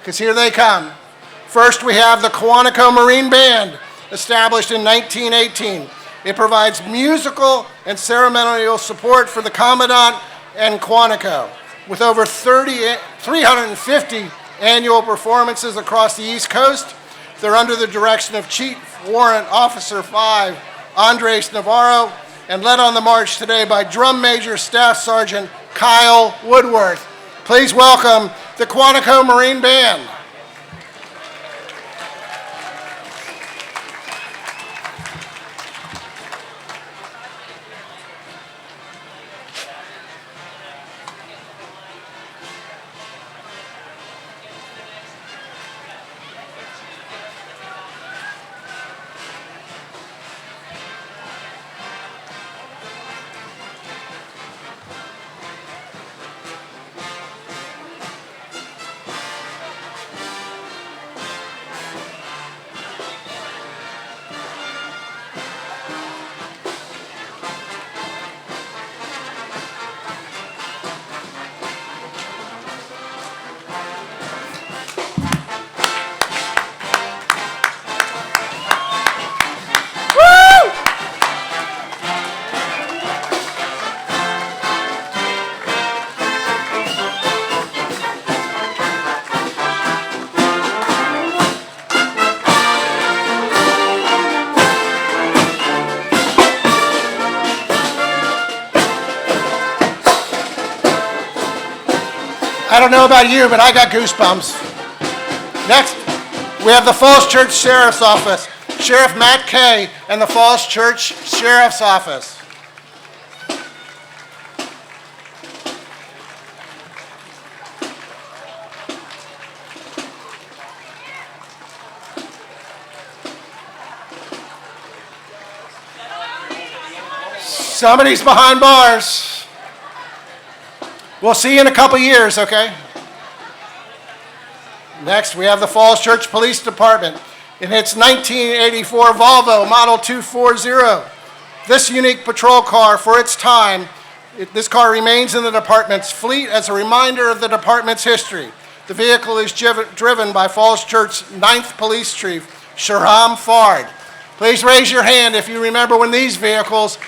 because here they come. First, we have the Quantico Marine Band, established in 1918. It provides musical and ceremonial support for the Commandant and Quantico. With over 350 annual performances across the East Coast, they're under the direction of Chief Warrant Officer 5, Andres Navarro, and led on the march today by Drum Major Staff Sergeant Kyle Woodworth. Please welcome the Quantico Marine Band. I don't know about you, but I got goosebumps. Next, we have the Falls Church Sheriff's Office, Sheriff Matt Kay and the Falls Church Sheriff's Office. Somebody's behind bars. We'll see you in a couple years, okay? Next, we have the Falls Church Police Department in its 1984 Volvo Model 240. This unique patrol car for its time, this car remains in the department's fleet as a reminder of the department's history. The vehicle is driven by Falls Church 9th Police Chief, Shahram Fard. Please raise your hand if you remember when these vehicles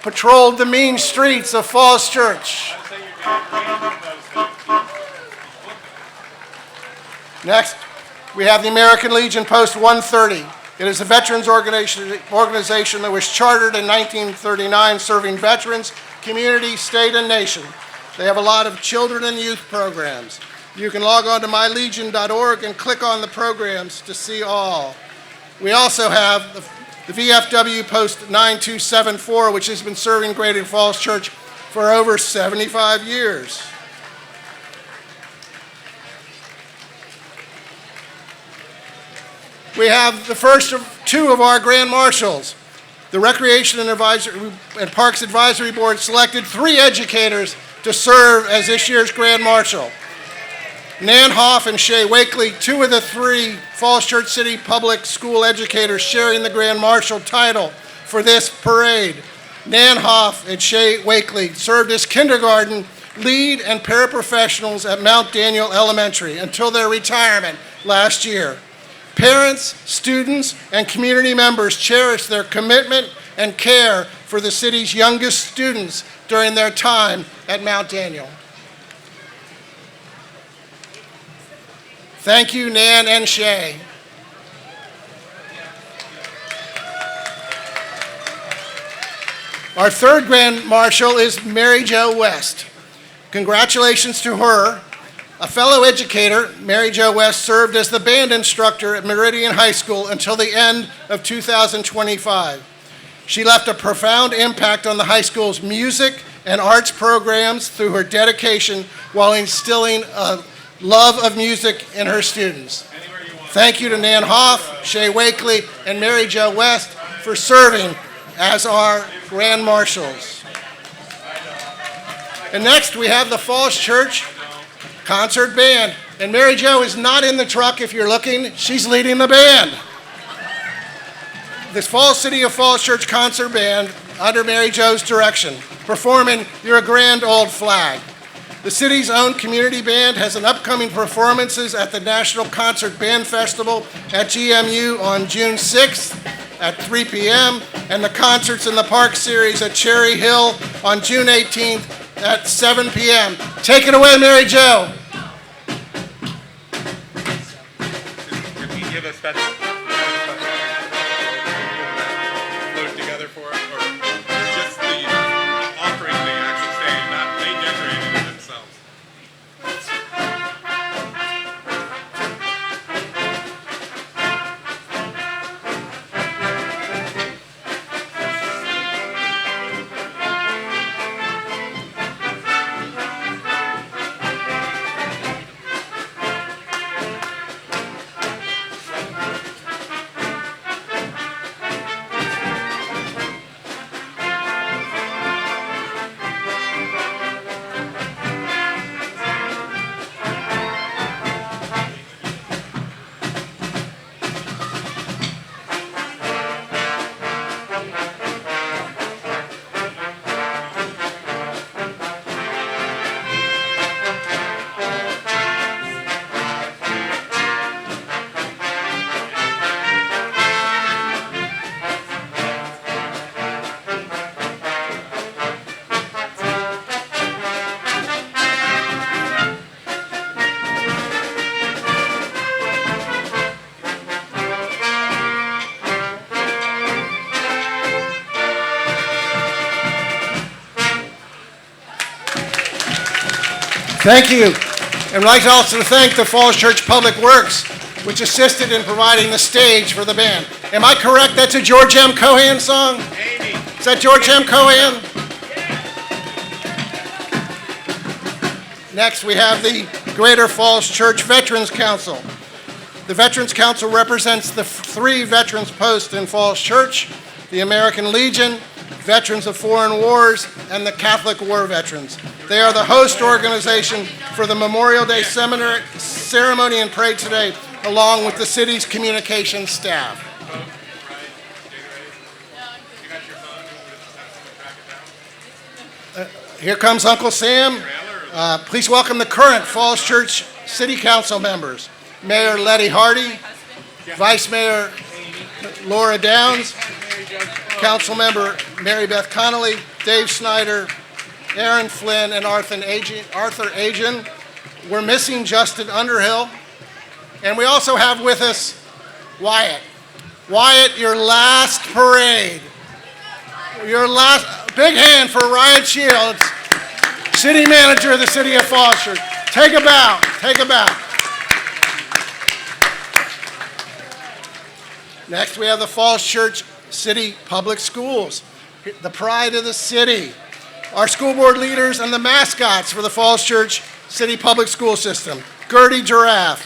patrolled the mean streets of Falls Church. Next, we have the American Legion Post 130. It is a veterans organization that was chartered in 1939, serving veterans, community, state, and nation. They have a lot of children and youth programs. You can log on to mylegion.org and click on the programs to see all. We also have the VFW Post 9274, which has been serving Greater Falls Church for over 75 years. We have the first of two of our Grand Marshals. The Recreation and Parks Advisory Board selected 3 educators to serve as this year's Grand Marshal. Nan Hoff and Shay Wakely, 2 of the 3 Falls Church City public school educators sharing the Grand Marshal title for this parade. Nan Hoff and Shay Wakely served as kindergarten lead and paraprofessionals at Mount Daniel Elementary until their retirement last year. Parents, students, and community members cherish their commitment and care for the city's youngest students during their time at Mount Daniel. Thank you, Nan and Shay. Our third Grand Marshal is Mary Jo West. Congratulations to her. A fellow educator, Mary Jo West served as the band instructor at Meridian High School until the end of 2025. She left a profound impact on the high school's music and arts programs through her dedication while instilling a love of music in her students. Thank you to Nan Hoff, Shay Wakely, and Mary Jo West for serving as our Grand Marshals. And next we have the Falls Church Concert Band. And Mary Jo is not in the truck if you're looking. She's leading the band. This City of Falls Church Concert Band, under Mary Jo's direction, performing Your Grand Old Flag. The city's own community band has an upcoming performances at the National Concert Band Festival at GMU on June 6th at 3 p.m. and the Concerts in the Park series at Cherry Hill on June 18th at 7 p.m. Take it away, Mary Jo. Can we give a special float together for it, or just the offering the actual stage, not they decorated it themselves? Thank you. And I'd like also to thank the Falls Church Public Works, which assisted in providing the stage for the band. Am I correct? That's a George M. Cohan song? Amy. Is that George M. Cohan? Next, we have the Greater Falls Church Veterans Council. The Veterans Council represents the three veterans posts in Falls Church, the American Legion, Veterans of Foreign Wars, and the Catholic War Veterans. They are the host organization for the Memorial Day ceremony and parade today, along with the city's communications staff. Here comes Uncle Sam. Please welcome the current Falls Church City Council members. Mayor Letty Hardy, Vice Mayor Laura Downs, Council Member Mary Beth Connolly, Dave Snyder, Aaron Flynn, and Arthur Agin. We're missing Justin Underhill. And we also have with us Wyatt. Wyatt, your last parade. Your last, big hand for Ryan Shields, City Manager of the City of Falls Church. Take a bow, take a bow. Next, we have the Falls Church City Public Schools, the pride of the city. Our school board leaders and the mascots for the Falls Church City Public School System. Gertie Giraffe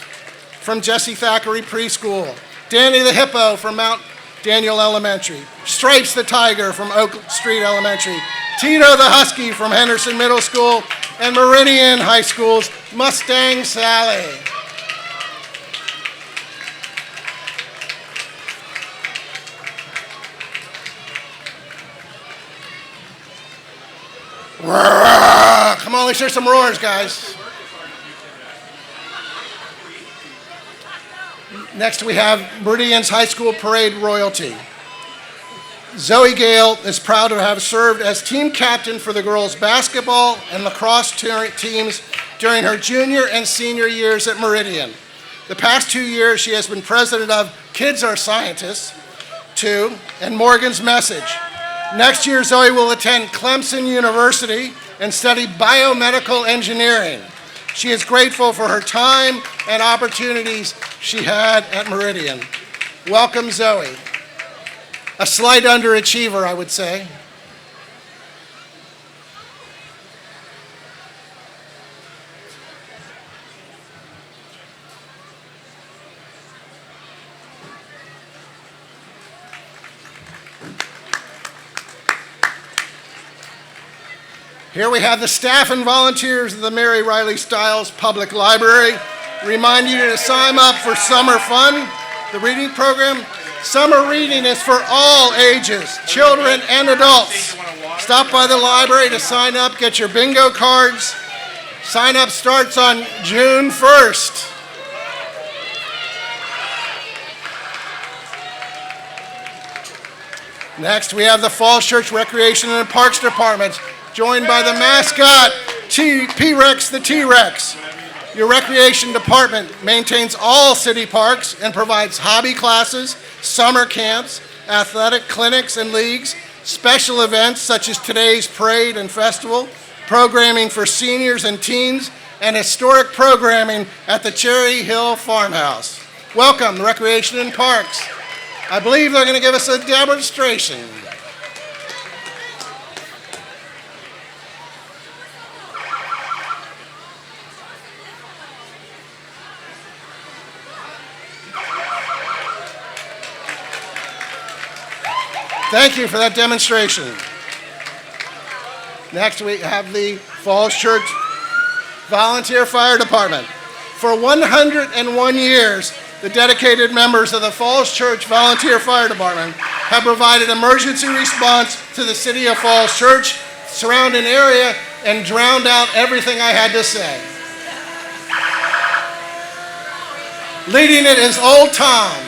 from Jesse Thackeray Preschool. Danny the Hippo from Mount Daniel Elementary. Stripes the Tiger from Oak Street Elementary. Tito the Husky from Henderson Middle School. And Meridian High School's Mustang Sally. Come on, let's hear some roars, guys. Next, we have Meridian's High School Parade royalty. Zoe Gale is proud to have served as team captain for the girls' basketball and lacrosse teams during her junior and senior years at Meridian. The past 2 years, she has been president of Kids Are Scientists, too, and Morgan's Message. Next year, Zoe will attend Clemson University and study biomedical engineering. She is grateful for her time and opportunities she had at Meridian. Welcome, Zoe. A slight underachiever, I would say. Here we have the staff and volunteers of the Mary Riley Stiles Public Library. Remind you to sign up for summer fun, the reading program. Summer reading is for all ages, children and adults. Stop by the library to sign up, get your bingo cards, Sign up starts on June 1st. Next, we have the Falls Church Recreation and Parks Department, joined by the mascot, P-Rex the T-Rex. Your recreation department maintains all city parks and provides hobby classes, summer camps, athletic clinics and leagues, special events such as today's parade and festival, programming for seniors and teens, and historic programming at the Cherry Hill Farmhouse. Welcome, Recreation and Parks. I believe they're going to give us a demonstration. Thank you for that demonstration. Next, we have the Falls Church Volunteer Fire Department. For 101 years, the dedicated members of the Falls Church Volunteer Fire Department have provided emergency response to the City of Falls Church, surrounding area, and drowned out everything I had to say. Leading it is Old Tom.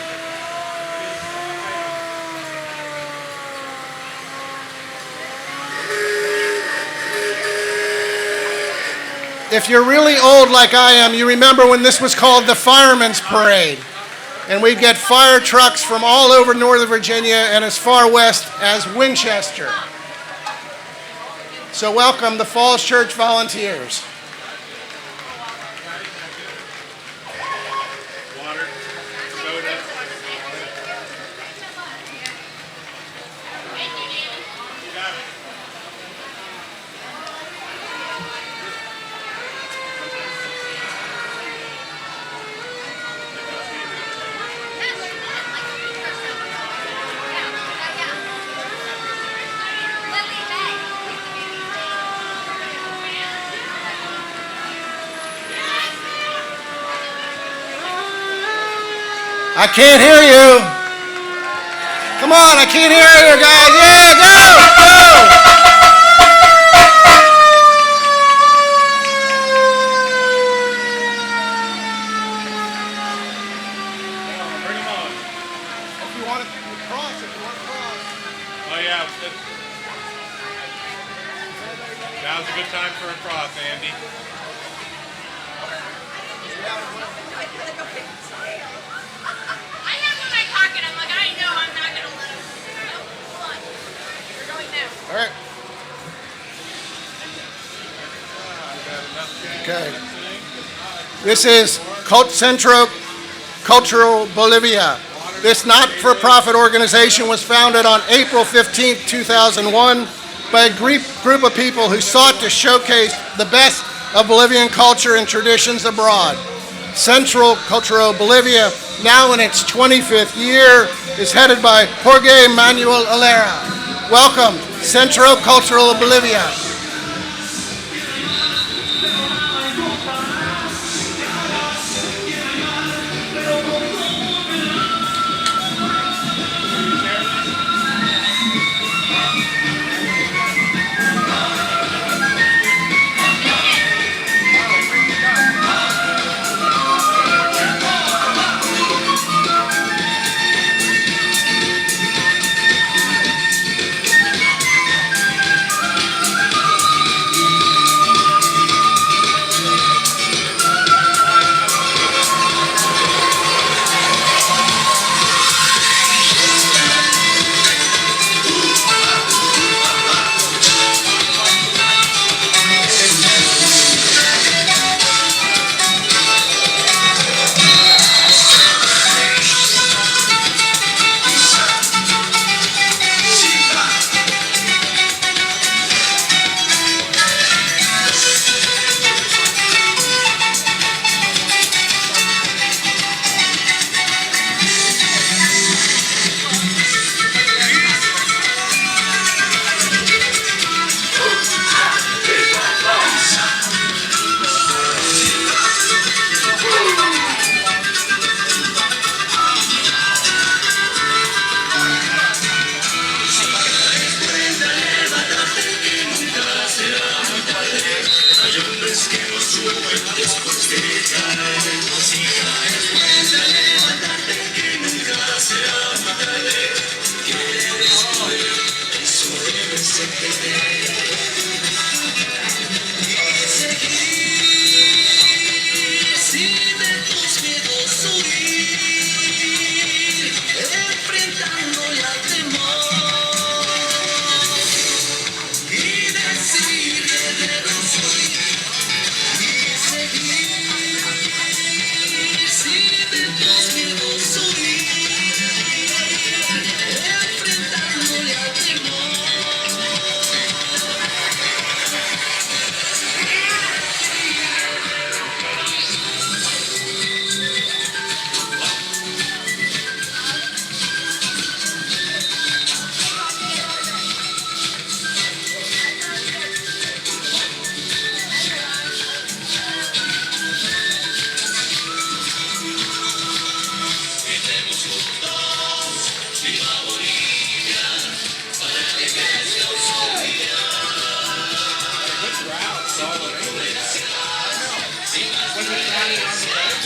If you're really old like I am, you remember when this was called the Fireman's Parade. And we'd get fire trucks from all over Northern Virginia and as far west as Winchester. So welcome the Falls Church Volunteers. Water, soda. You got it. I can't hear you. Come on, I can't hear you, guys. Yeah, go, go. Bring them on. If you want to cross, if you want to cross. Oh yeah. Now's a good time for a cross, Andy. I have in my pocket. I'm like, I know I'm not gonna let him. Nope, hold on. We're going now. All right. Okay. This is Centro Cultural Bolivia. This not-for-profit organization was founded on April 15, 2001 by a group of people who sought to showcase the best of Bolivian culture and traditions abroad. Central Cultural Bolivia, now in its 25th year, is headed by Jorge Manuel Alera. Welcome, Centro Cultural Bolivia.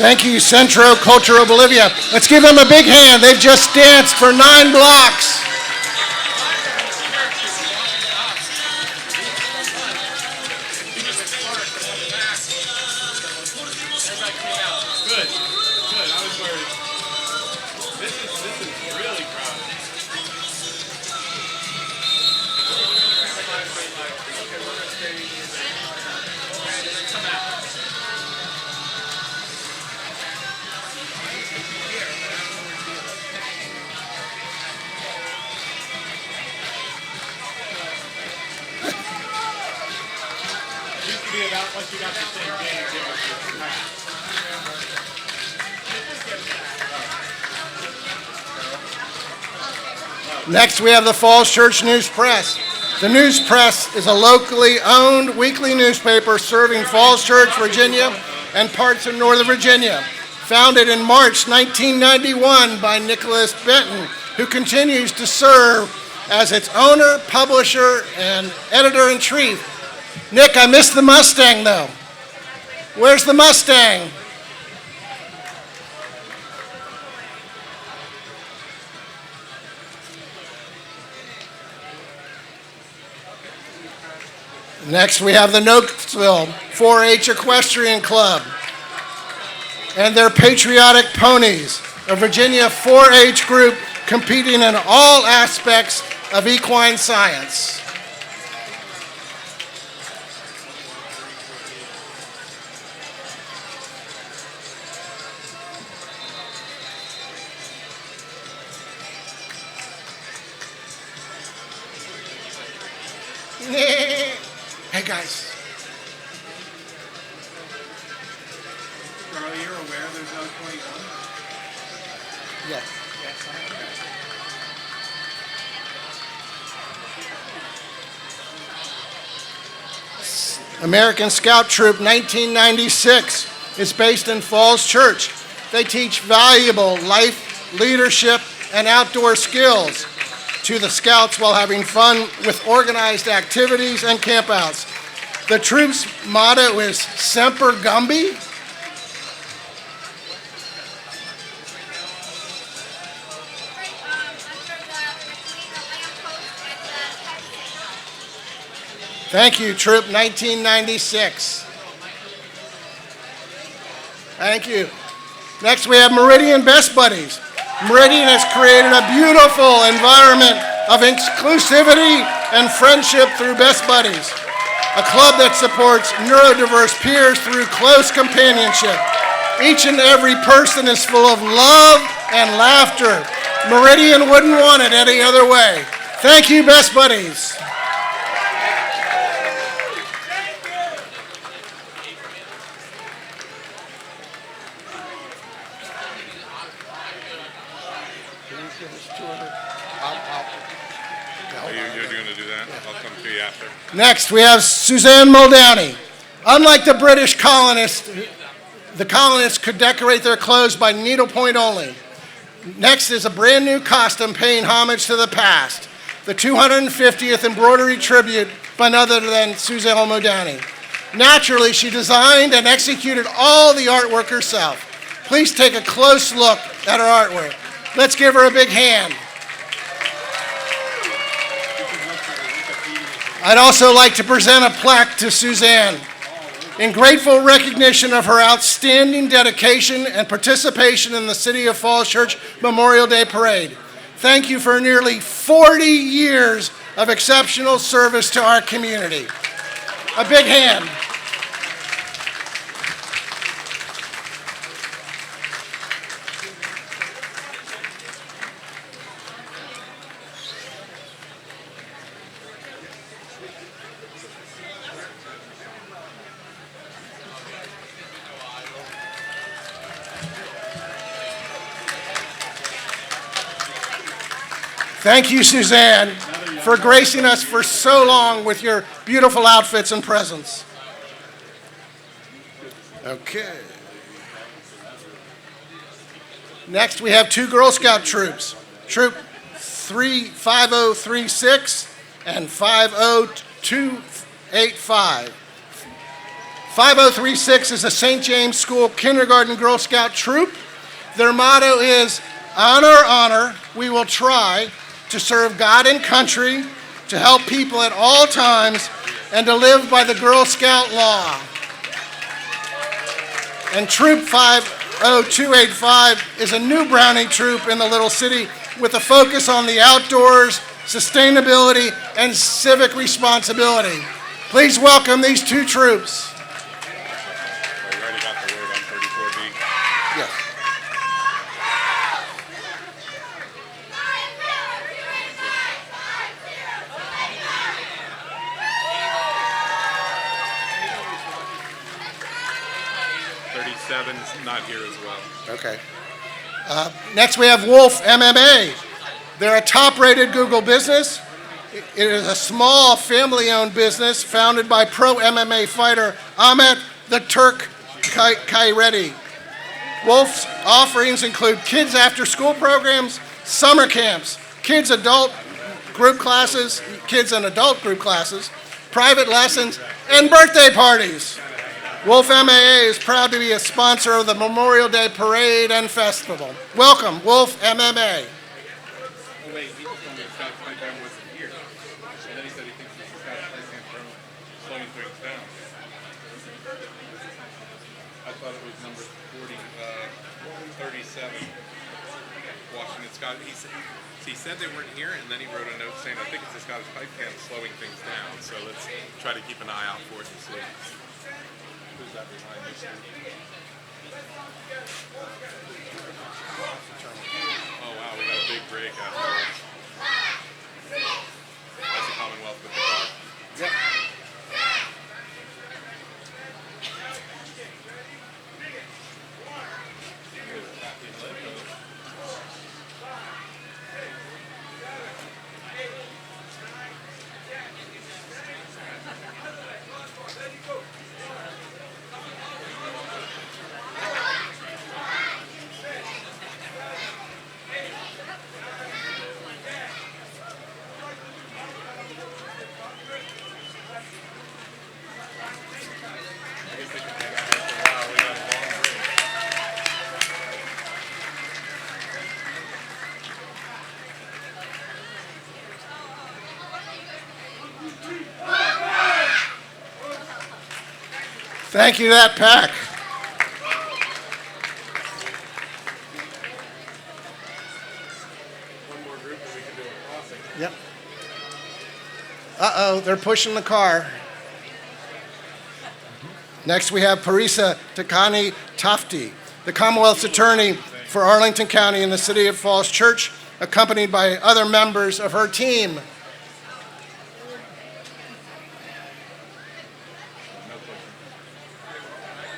Thank you, Centro Cultural Bolivia. Let's give them a big hand. They've just danced for 9 blocks. Good, good. I was worried. This is really crowded. It used to be about once you got the same game, give us your pass. Next, we have the Falls Church News Press. The News Press is a locally owned weekly newspaper serving Falls Church, Virginia, and parts of Northern Virginia. Founded in March 1991 by Nicholas Benton, who continues to serve as its owner, publisher, and editor-in-chief. Nick, I missed the Mustang, though. Where's the Mustang? Next, we have the Nokesville 4-H Equestrian Club and their Patriotic Ponies, a Virginia 4-H group competing in all aspects of equine science. Hey guys. Charlie, you're aware there's no 21? Yes. American Scout Troop 1996 is based in Falls Church. They teach valuable life, leadership, and outdoor skills to the Scouts while having fun with organized activities and campouts. The troop's motto is Semper Gumby. Thank you, Troop 1996. Thank you. Next, we have Meridian Best Buddies. Meridian has created a beautiful environment of inclusivity and friendship through Best Buddies, a club that supports neurodiverse peers through close companionship. Each and every person is full of love and laughter. Meridian wouldn't want it any other way. Thank you, Best Buddies. You're going to do that? I'll come to you after. Next, we have Suzanne Muldowney. Unlike the British colonists, the colonists could decorate their clothes by needlepoint only. Next is a brand new costume paying homage to the past, the 250th embroidery tribute by none other than Suzanne Muldowney. Naturally, she designed and executed all the artwork herself. Please take a close look at her artwork. Let's give her a big hand. I'd also like to present a plaque to Suzanne in grateful recognition of her outstanding dedication and participation in the City of Falls Church Memorial Day Parade. Thank you for nearly 40 years of exceptional service to our community. A big hand. Thank you, Suzanne, for gracing us for so long with your beautiful outfits and presence. Okay. Next, we have two Girl Scout troops, Troop 5036 and 50285. 5036 is a St. James School Kindergarten Girl Scout troop. Their motto is, honor, honor, we will try to serve God and country, to help people at all times, and to live by the Girl Scout law. And Troop 50285 is a new Brownie troop in the little city with a focus on the outdoors, sustainability, and civic responsibility. Please welcome these two troops. We already got the word on 34B. Yes. Thirty-seven's not here as well. Okay. Next, we have Wolf MMA. They're a top-rated Google business. It is a small, family-owned business founded by pro MMA fighter Ahmet the Turk Kairedi. Wolf's offerings include kids after-school programs, summer camps, kids and adult group classes, private lessons, and birthday parties. Wolf MMA is proud to be a sponsor of the Memorial Day Parade and Festival. Welcome, Wolf MMA. Oh wait, he just told me the Scottish Playtime wasn't here. And then he said he thinks it's the Scottish Playtime slowing things down. I thought it was number 37, Washington Scott. He said they weren't here, and then he wrote a note saying, I think it's the Scottish Pipe Band slowing things down, so let's try to keep an eye out for it and see. Who's that behind you? Oh wow, we got a big break afterwards. That's the Commonwealth with the car. Yep. Thank you, that pack. One more group that we can do a crossing. Yep. Uh-oh, they're pushing the car. Next, we have Parisa Takani Tafti, the Commonwealth's attorney for Arlington County in the City of Falls Church, accompanied by other members of her team.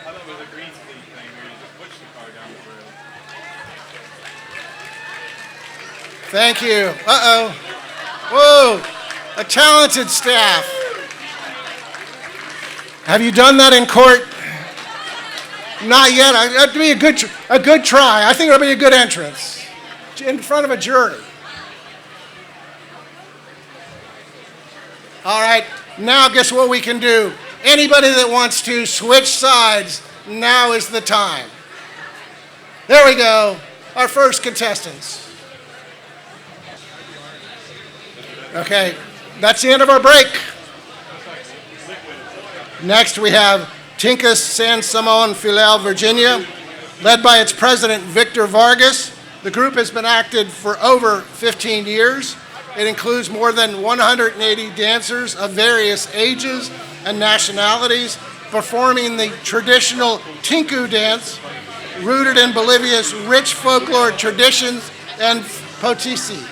I thought it was a green fleet thing where you just push the car down the road. Thank you. Uh-oh. Whoa, a talented staff. Have you done that in court? Not yet. That'd be a good try. I think it'll be a good entrance in front of a jury. All right, now guess what we can do? Anybody that wants to switch sides, now is the time. There we go, our first contestants. Okay, that's the end of our break. Next, we have Tinkas San Simon Filial, Virginia, led by its president, Victor Vargas. The group has been active for over 15 years. It includes more than 180 dancers of various ages and nationalities performing the traditional Tinku dance, rooted in Bolivia's rich folklore traditions and poesía.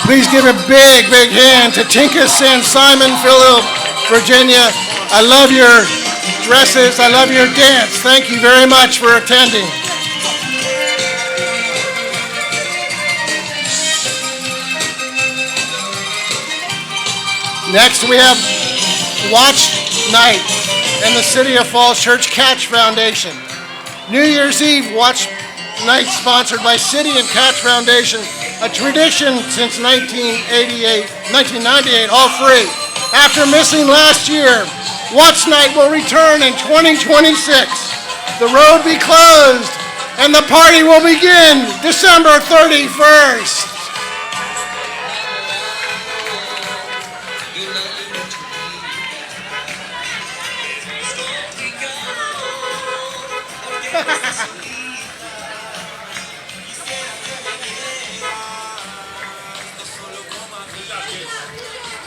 Please give a big, big hand to Tinka San Simon, Philip, Virginia. I love your dresses. I love your dance. Thank you very much for attending. Next, we have Watch Night and the City of Falls Church Catch Foundation. New Year's Eve Watch Night sponsored by City and Catch Foundation, a tradition since 1998, all free. After missing last year, Watch Night will return in 2026. The road be closed and the party will begin December 31st.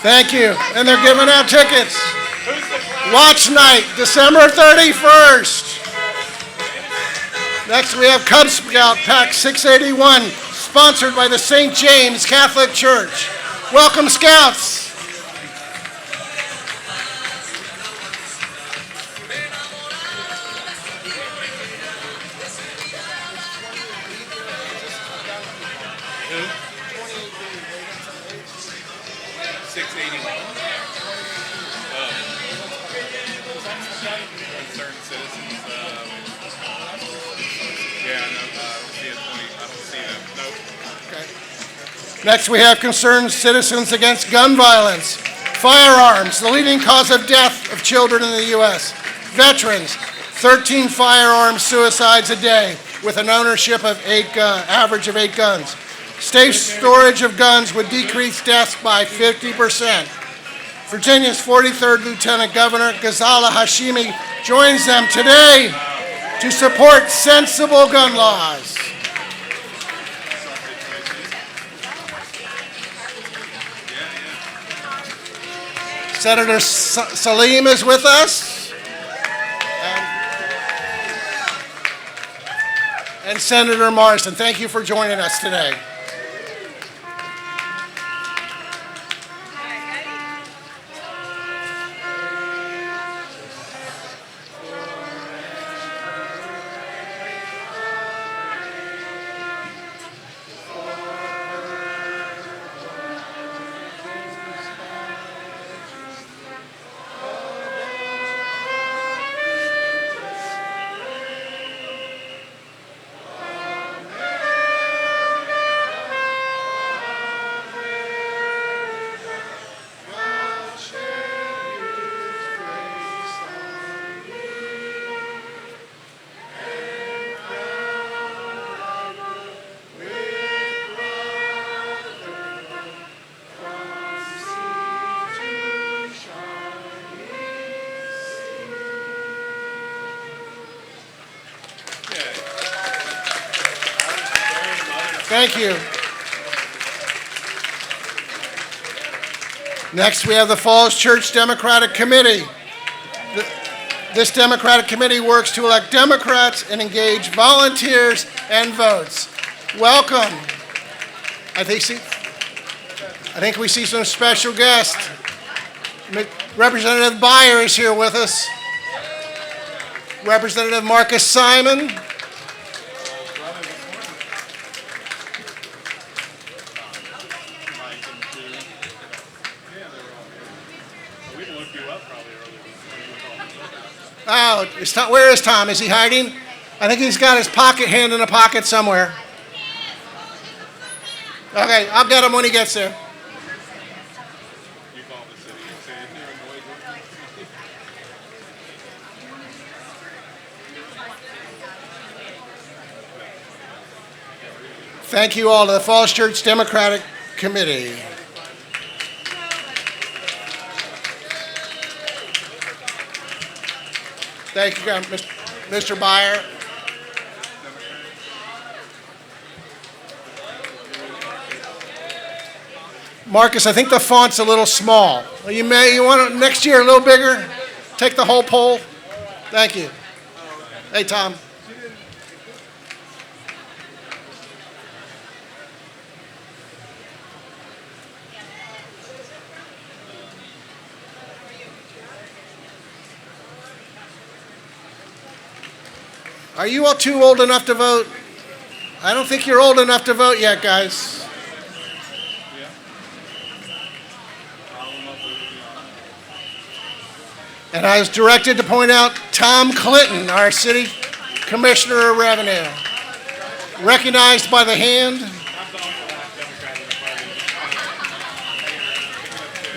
Thank you. And they're giving out tickets. Watch Night, December 31st. Next we have Cub Scout Pack 681, sponsored by the St. James Catholic Church. Welcome, Scouts. Next, we have Concerned Citizens Against Gun Violence. Firearms, the leading cause of death of children in the U.S. Veterans, 13 firearm suicides a day with an ownership of average of 8 guns. Safe storage of guns would decrease deaths by 50%. Virginia's 43rd Lieutenant Governor, Ghazala Hashimi, joins them today to support sensible gun laws. Senator Salim is with us. And Senator Morrison, thank you for joining us today. Thank you. Next, we have the Falls Church Democratic Committee. This Democratic Committee works to elect Democrats and engage volunteers and votes. Welcome. I think we see some special guests. Representative Beyer is here with us. Representative Marcus Simon. Oh, where is Tom? Is he hiding? I think he's got his hand in a pocket somewhere. Okay, I'll get him when he gets there. Thank you all to the Falls Church Democratic Committee. Thank you, Mr. Beyer. Marcus, I think the font's a little small. You want it next year a little bigger? Take the whole poll. Thank you. Hey, Tom. Are you all too old enough to vote? I don't think you're old enough to vote yet, guys. And I was directed to point out Tom Clinton, our city commissioner of revenue. Recognized by the hand.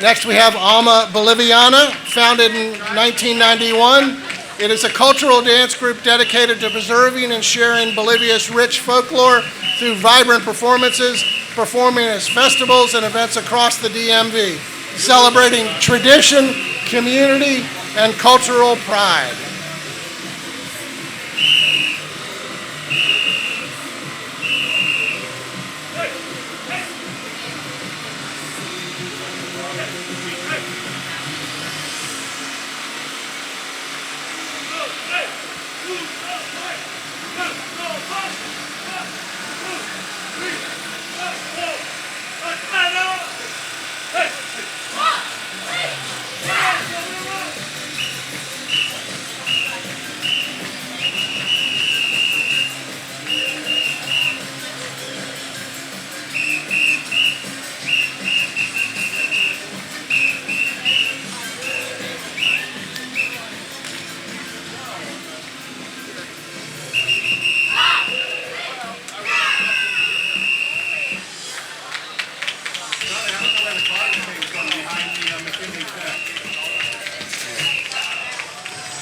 Next we have Alma Boliviana, founded in 1991. It is a cultural dance group dedicated to preserving and sharing Bolivia's rich folklore through vibrant performances, performing at festivals and events across the DMV, celebrating tradition, community, and cultural pride.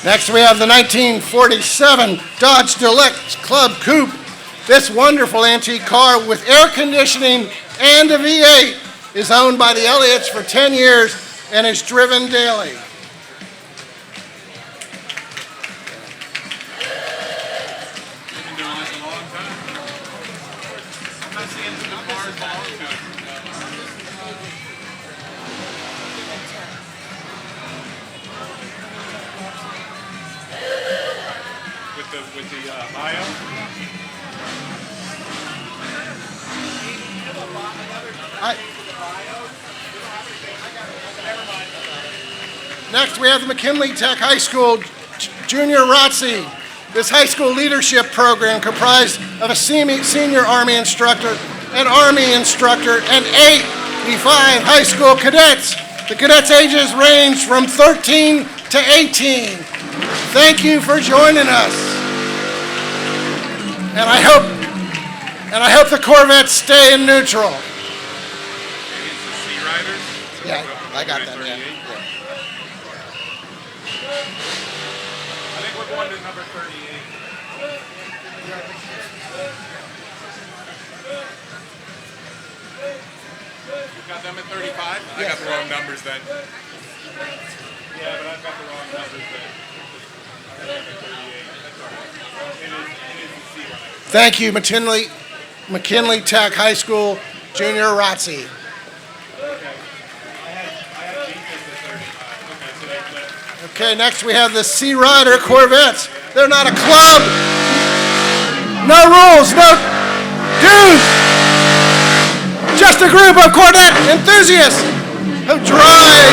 Next, we have the 1947 Dodge Deluxe Club Coupe. This wonderful antique car with air conditioning and a V8 is owned by the Elliots for 10 years and is driven daily. You've been doing this a long time. I'm not seeing the cars belong to it. With the bio. Next, we have the McKinley Tech High School Junior ROTC. This high school leadership program comprised of a senior Army instructor, an Army instructor, and 8 E5 high school cadets. The cadets' ages range from 13 to 18. Thank you for joining us. And I hope the Corvettes stay in neutral. Maybe it's the Sea Riders. Yeah, I got that. Yeah. I think we're going to number 38. You got them at 35? I got the wrong numbers then. Yeah, but I've got the wrong numbers then. I got them at 38. That's all right. It is the Sea Riders. Thank you, McKinley Tech High School Junior ROTC. I had Jesus at 35. Okay, so they flipped. Okay, next we have the Sea Rider Corvettes. They're not a club. No rules, no dues. Just a group of Corvette enthusiasts who drive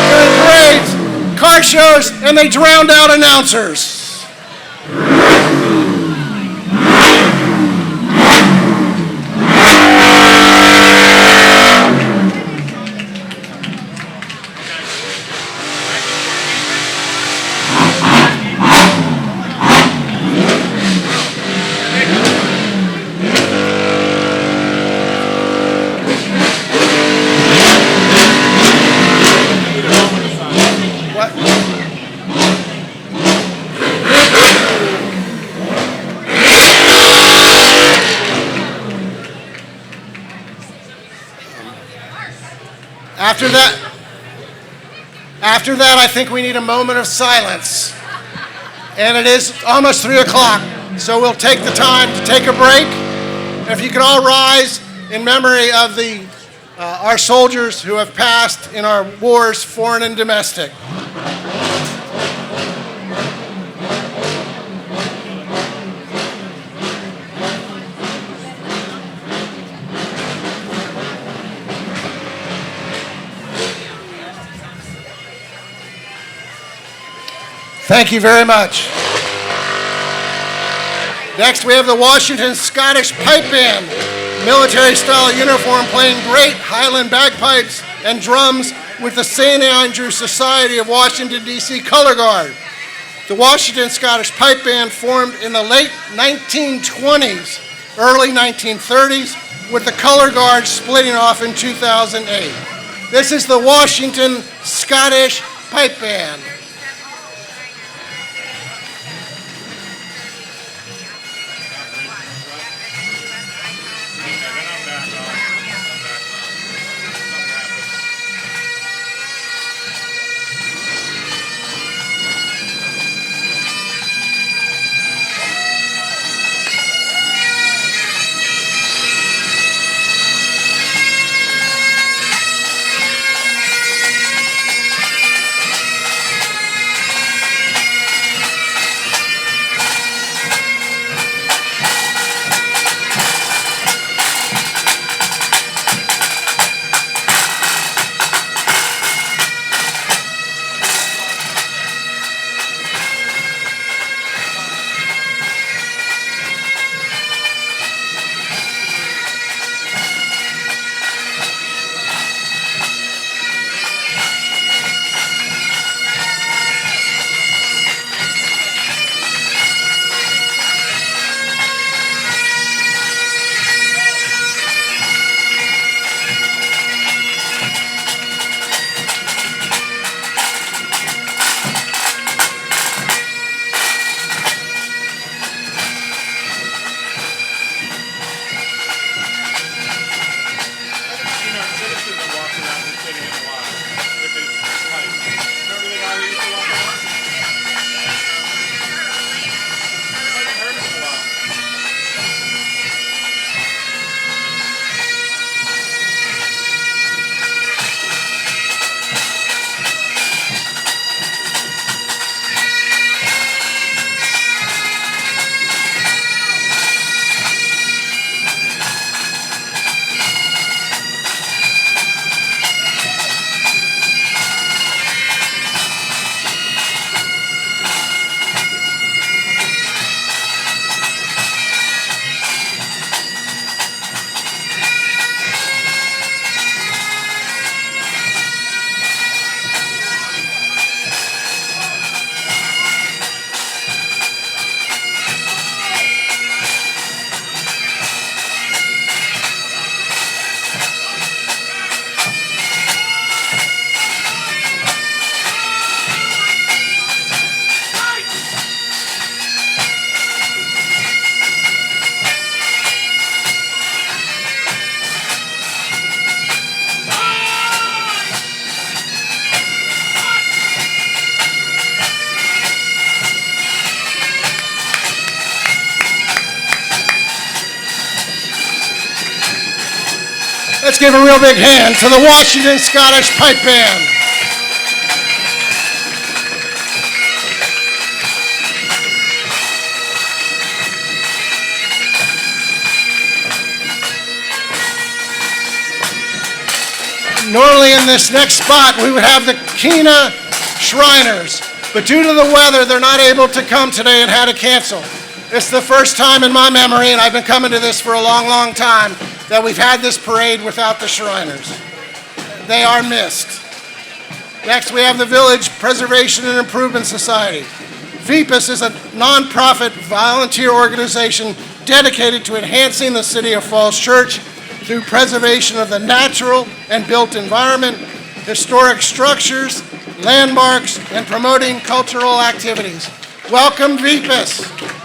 during parades, car shows, and they drowned out announcers. After that, I think we need a moment of silence. And it is almost 3 o'clock, so we'll take the time to take a break. And if you could all rise in memory of our soldiers who have passed in our wars, foreign and domestic. Thank you very much. Next, we have the Washington Scottish Pipe Band, military-style uniform playing great Highland bagpipes and drums with the St. Andrew Society of Washington, D.C. Color Guard. The Washington Scottish Pipe Band formed in the late 1920s, early 1930s, with the Color Guard splitting off in 2008. This is the Washington Scottish Pipe Band. Let's give a real big hand to the Washington Scottish Pipe Band. Normally in this next spot we would have the Kena Shriners, but due to the weather they're not able to come today and had to cancel. It's the first time in my memory, and I've been coming to this for a long, long time, that we've had this parade without the Shriners. They are missed. Next, we have the Village Preservation and Improvement Society. VPIS is a nonprofit volunteer organization dedicated to enhancing the City of Falls Church through preservation of the natural and built environment, historic structures, landmarks, and promoting cultural activities. Welcome, VPIS.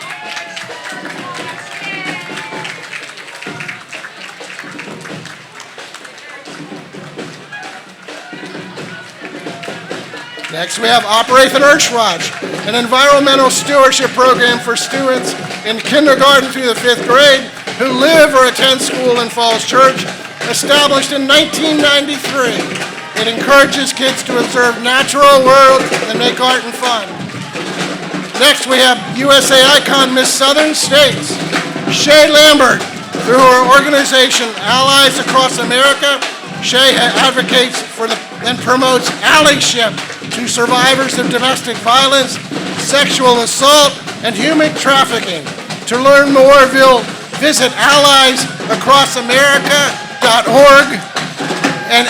Next, we have Operation Earthwatch, an environmental stewardship program for students in kindergarten through the 5th grade who live or attend school in Falls Church, established in 1993. It encourages kids to observe natural world and make art and fun. Next, we have USA Icon Miss Southern States, Shay Lambert. Through her organization, Allies Across America, Shay advocates for and promotes allyship to survivors of domestic violence, sexual assault, and human trafficking. To learn more, visit alliesacrossamerica.org. And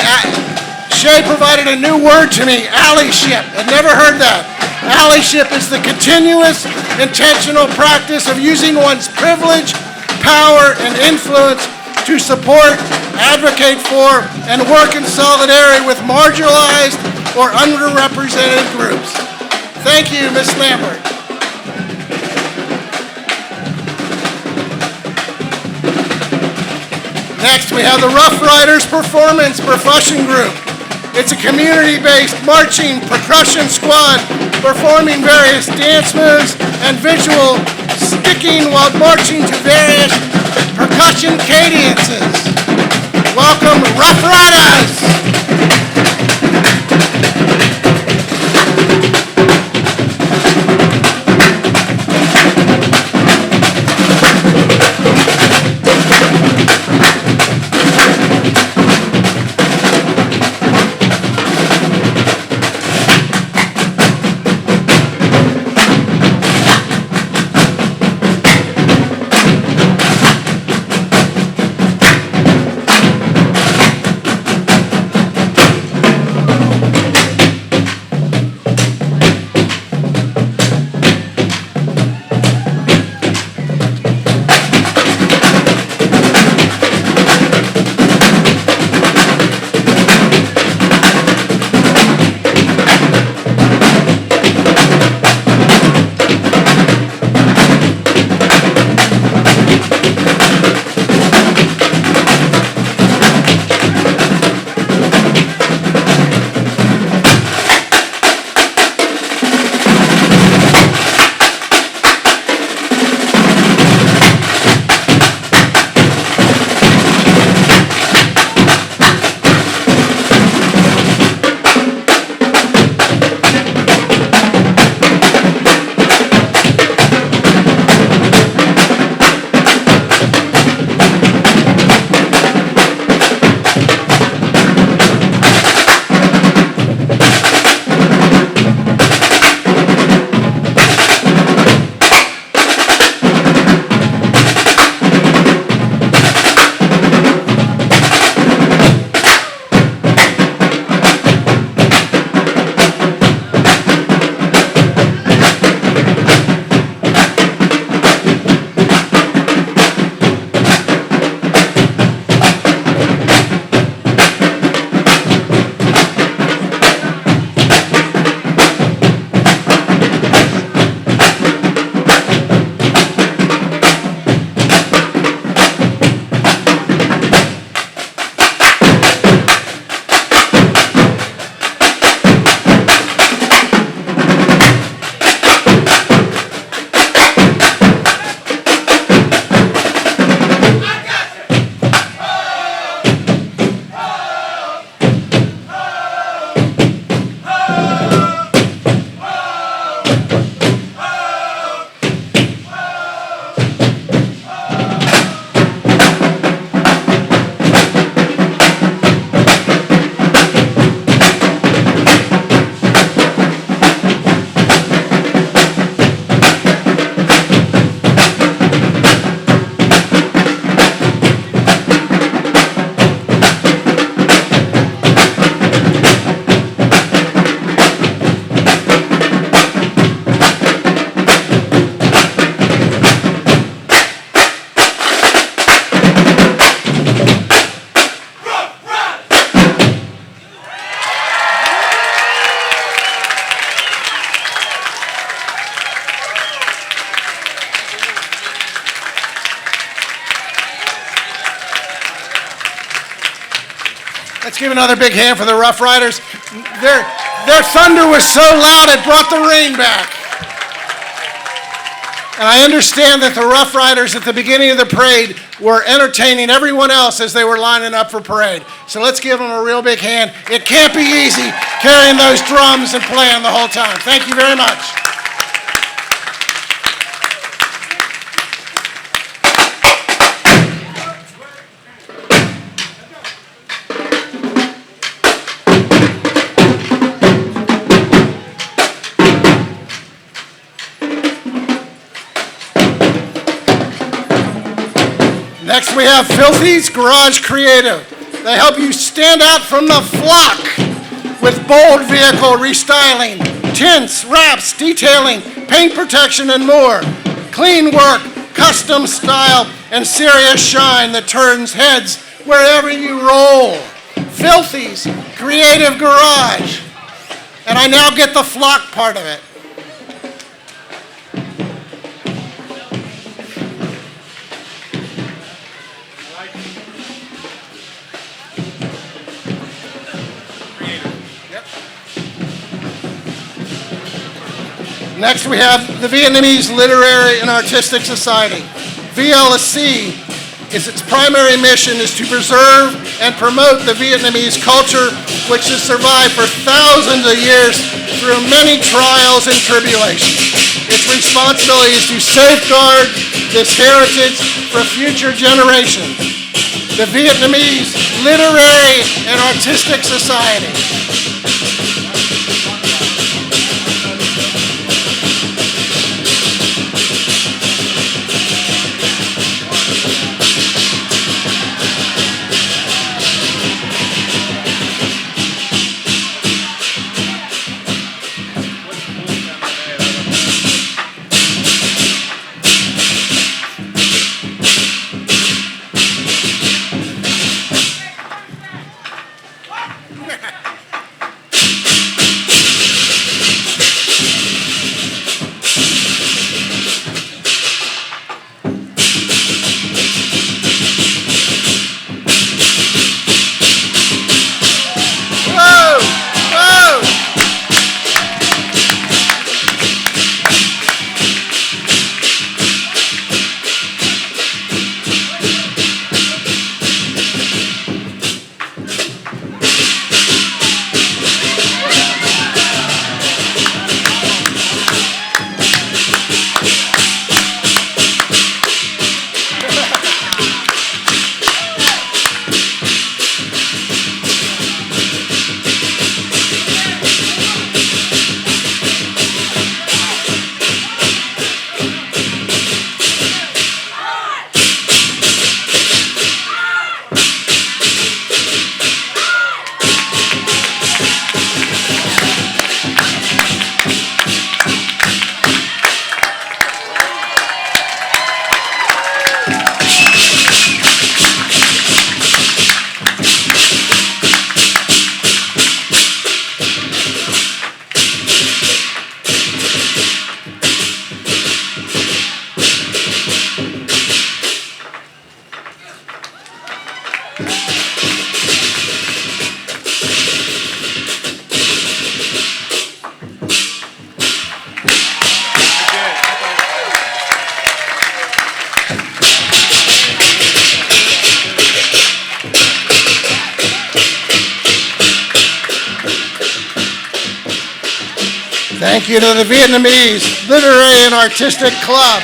Shay provided a new word to me, allyship. I'd never heard that. Allyship is the continuous, intentional practice of using one's privilege, power, and influence to support, advocate for, and work in solidarity with marginalized or underrepresented groups. Thank you, Ms. Lambert. Next, we have the Rough Riders Performance Percussion Group. It's a community-based marching percussion squad performing various dance moves and visual sticking while marching to various percussion cadences. Welcome, Rough Riders! Let's give another big hand for the Rough Riders. Their thunder was so loud it brought the rain back. And I understand that the Rough Riders at the beginning of the parade were entertaining everyone else as they were lining up for parade. So let's give them a real big hand. It can't be easy carrying those drums and playing the whole time. Thank you very much. Next, we have Filthy's Garage Creative. They help you stand out from the flock with bold vehicle restyling, tints, wraps, detailing, paint protection, and more. Clean work, custom style, and serious shine that turns heads wherever you roll. Filthy's Creative Garage. And I now get the flock part of it. Next, we have the Vietnamese Literary and Artistic Society. VLSC its primary mission is to preserve and promote the Vietnamese culture, which has survived for thousands of years through many trials and tribulations. Its responsibility is to safeguard this heritage for future generations. The Vietnamese Literary and Artistic Society. Thank you to the Vietnamese Literary and Artistic Club.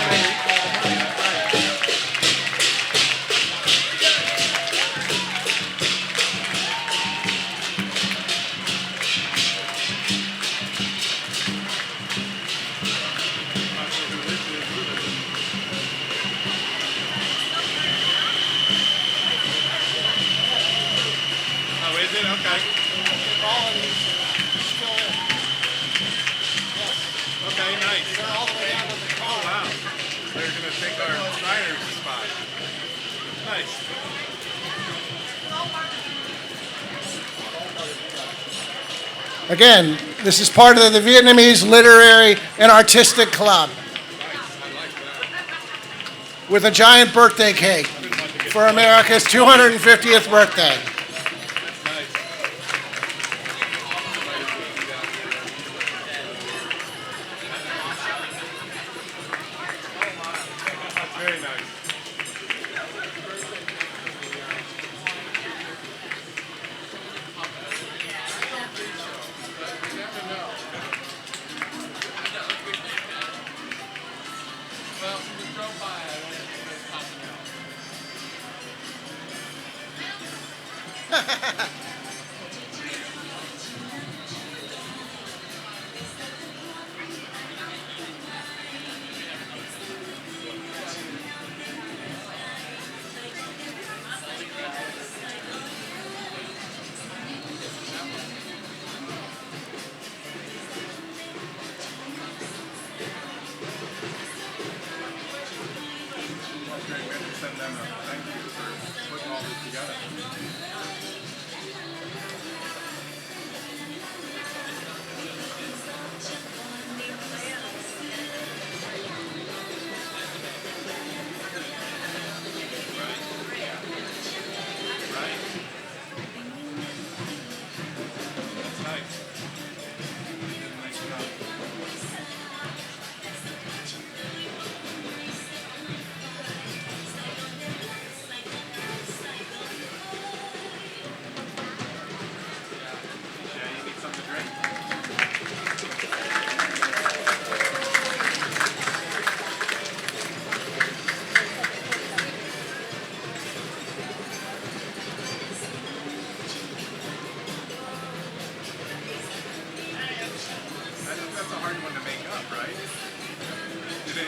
Oh, is it? Okay. Okay, nice. Oh, wow. They're going to take our Steiner's spot. Nice. Again, this is part of the Vietnamese Literary and Artistic Club with a giant birthday cake for America's 250th birthday. Very nice.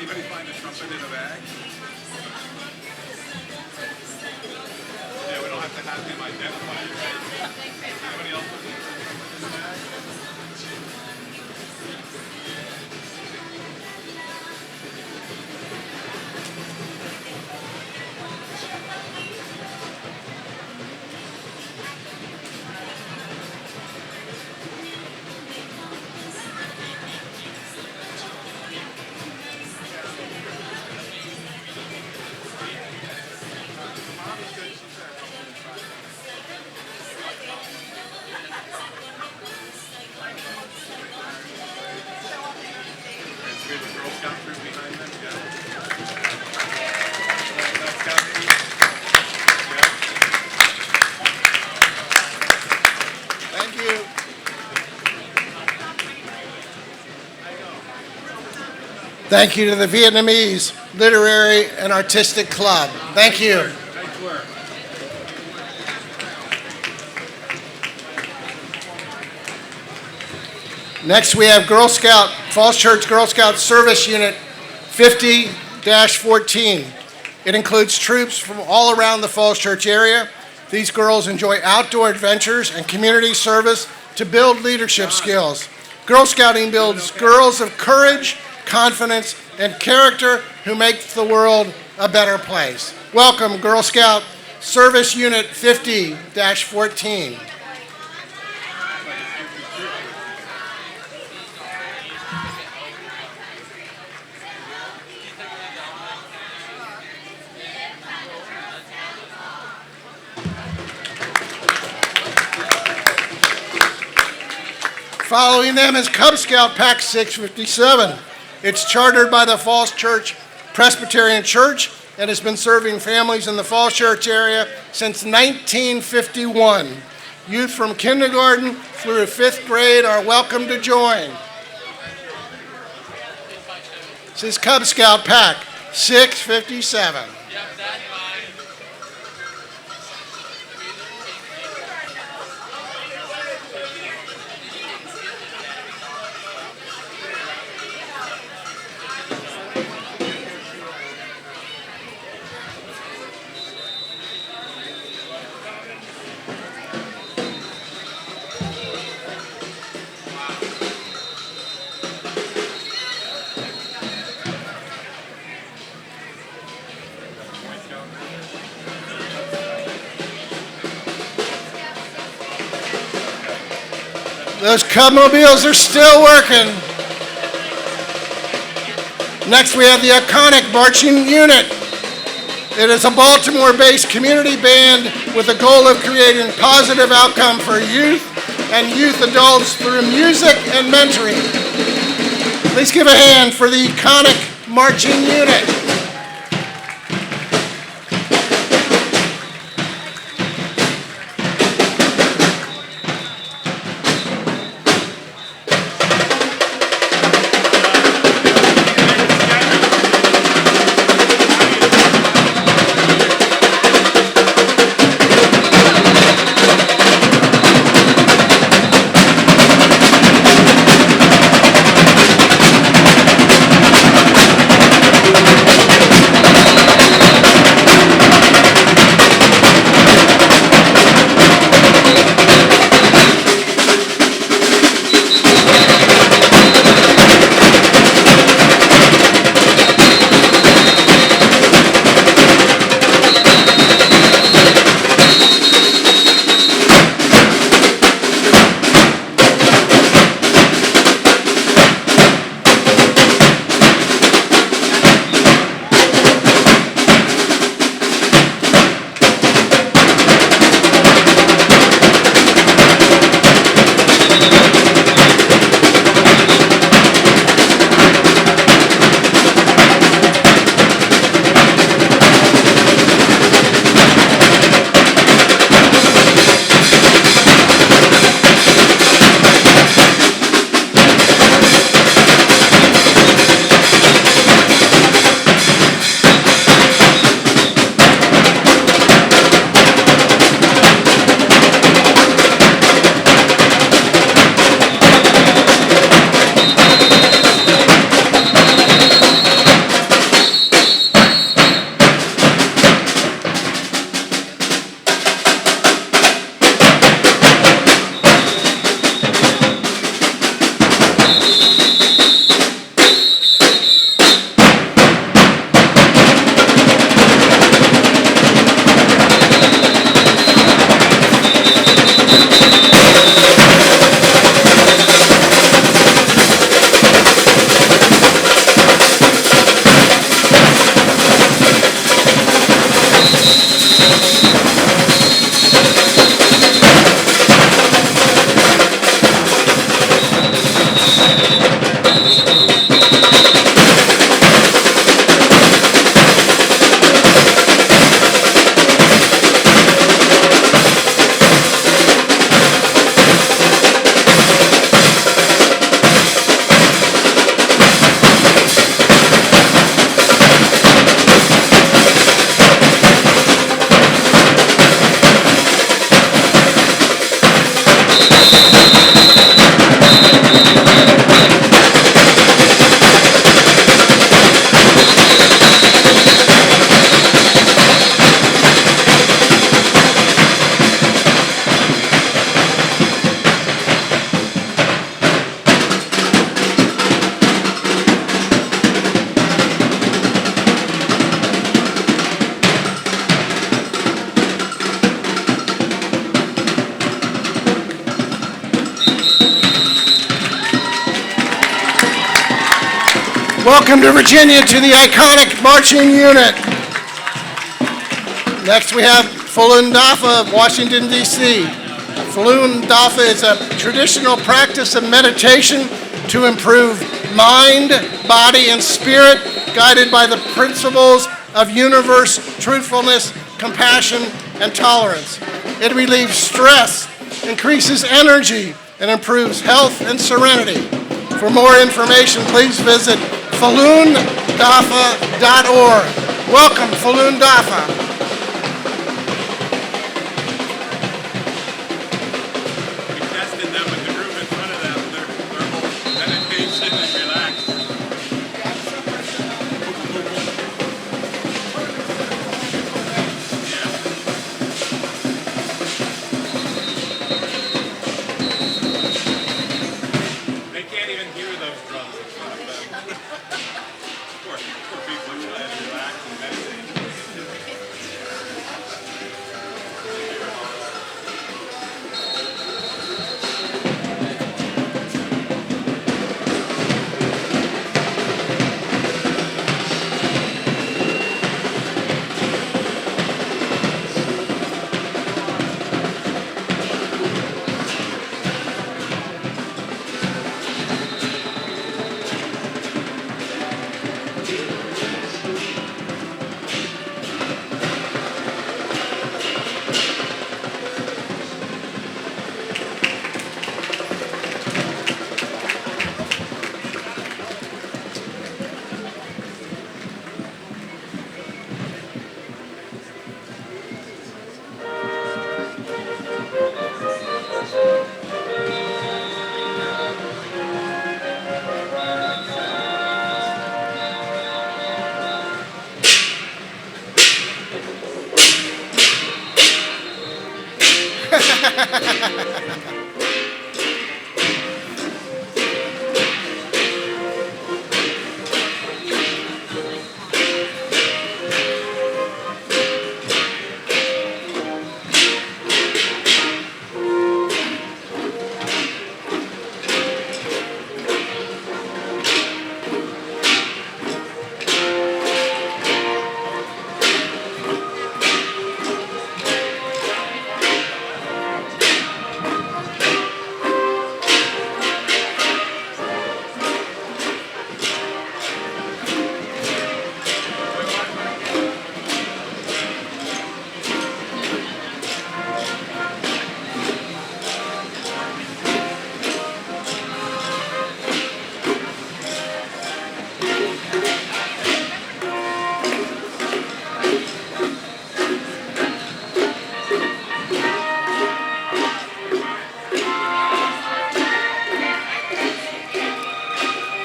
anybody find a trumpet in a bag? Yeah, we don't have to have him identify it, right? Anybody else with a trumpet in a bag? It's good. The Girl Scout troop behind them, yeah. That's Scout troop. Yeah. Thank you. Thank you to the Vietnamese Literary and Artistic Club. Thank you. Nice work. Next, we have Girl Scout, Falls Church Girl Scout Service Unit 50-14. It includes troops from all around the Falls Church area. These girls enjoy outdoor adventures and community service to build leadership skills. Girl Scouting builds girls of courage, confidence, and character who make the world a better place. Welcome, Girl Scout Service Unit 50-14. Following them is Cub Scout Pack 657. It's chartered by the Falls Church Presbyterian Church and has been serving families in the Falls Church area since 1951. Youth from kindergarten through 5th grade are welcome to join. This is Cub Scout Pack 657. Those Cubmobiles are still working. Next, we have the iconic Marching Unit. It is a Baltimore-based community band with the goal of creating positive outcome for youth and youth adults through music and mentoring. Please give a hand for the iconic Marching Unit. Welcome to Virginia to the iconic marching unit. Next we have Falun Dafa of Washington, D.C. Falun Dafa is a traditional practice of meditation to improve mind, body, and spirit, guided by the principles of universe, truthfulness, compassion, and tolerance. It relieves stress, increases energy, and improves health and serenity. For more information, please visit falundafa.org. Welcome, Falun Dafa. We tested them with the group in front of them. Their whole meditation and relax. They can't even hear those drums in front of them. Poor people are trying to relax and meditate.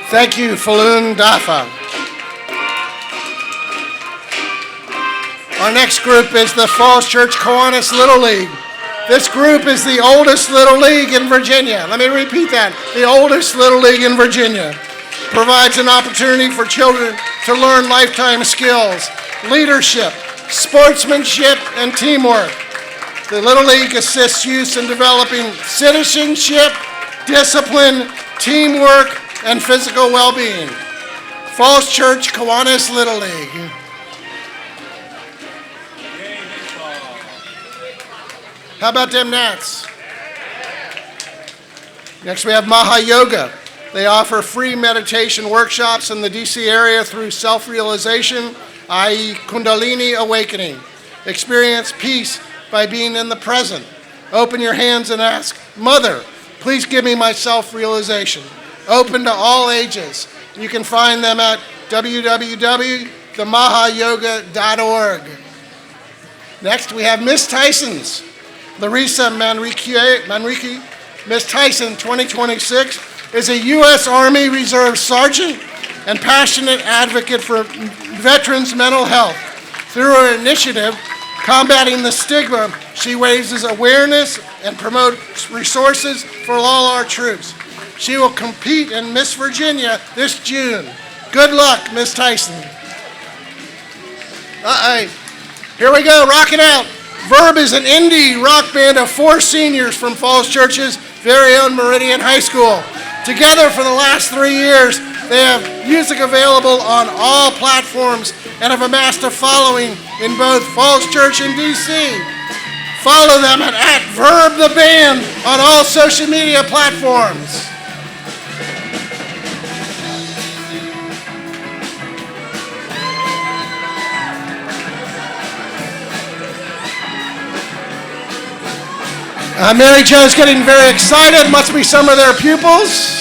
Thank you, Falun Dafa. Our next group is the Falls Church Kiwanis Little League. This group is the oldest Little League in Virginia. Let me repeat that. The oldest Little League in Virginia. Provides an opportunity for children to learn lifetime skills, leadership, sportsmanship, and teamwork. The Little League assists youth in developing citizenship, discipline, teamwork, and physical well-being. Falls Church Kiwanis Little League. How about them Nats? Next we have Maha Yoga. They offer free meditation workshops in the DC area through self-realization, i.e. Kundalini awakening. Experience peace by being in the present. Open your hands and ask, Mother, please give me my self-realization. Open to all ages. You can find them at www.themahayoga.org. Next, we have Miss Tyson's. Larissa Manrique. Miss Tyson, 2026, is a U.S. Army Reserve Sergeant and passionate advocate for veterans' mental health. Through her initiative, Combating the Stigma, she raises awareness and promotes resources for all our troops. She will compete in Miss Virginia this June. Good luck, Miss Tyson. Here we go, rocking out. Verb is an indie rock band of 4 seniors from Falls Church's very own Meridian High School. Together for the last 3 years, they have music available on all platforms and have amassed a following in both Falls Church and DC. Follow them at Verb the Band on all social media platforms. Mary Jo's getting very excited. Must be some of their pupils.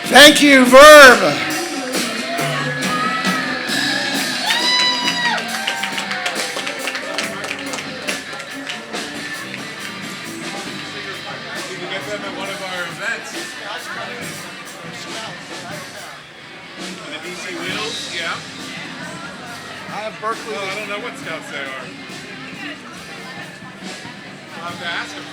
Thank you, Verb. You can get them at one of our events. The DC Wheels, yeah. I have Berkeley. Well, I don't know what scouts they are. I'll have to ask them.